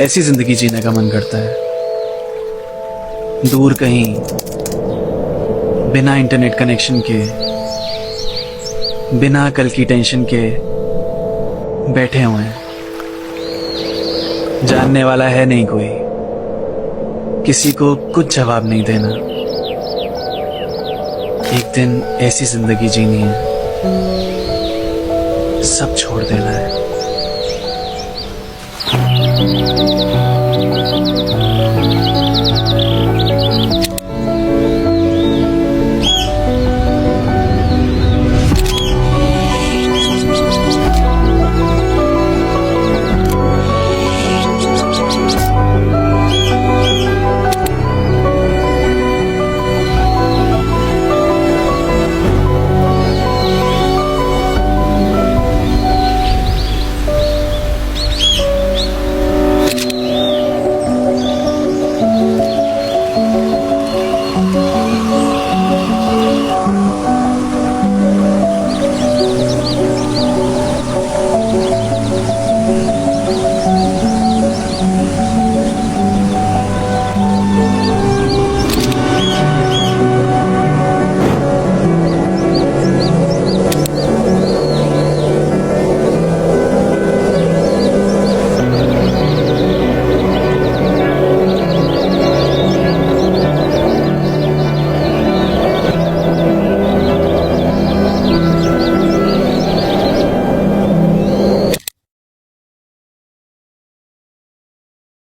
ऐसी जिंदगी जीने का मन करता है, दूर कहीं, बिना इंटरनेट कनेक्शन के, बिना कल की टेंशन के बैठे हुए हैं। जानने वाला है नहीं कोई, किसी को कुछ जवाब नहीं देना। एक दिन ऐसी जिंदगी जीनी है, सब छोड़ देना है।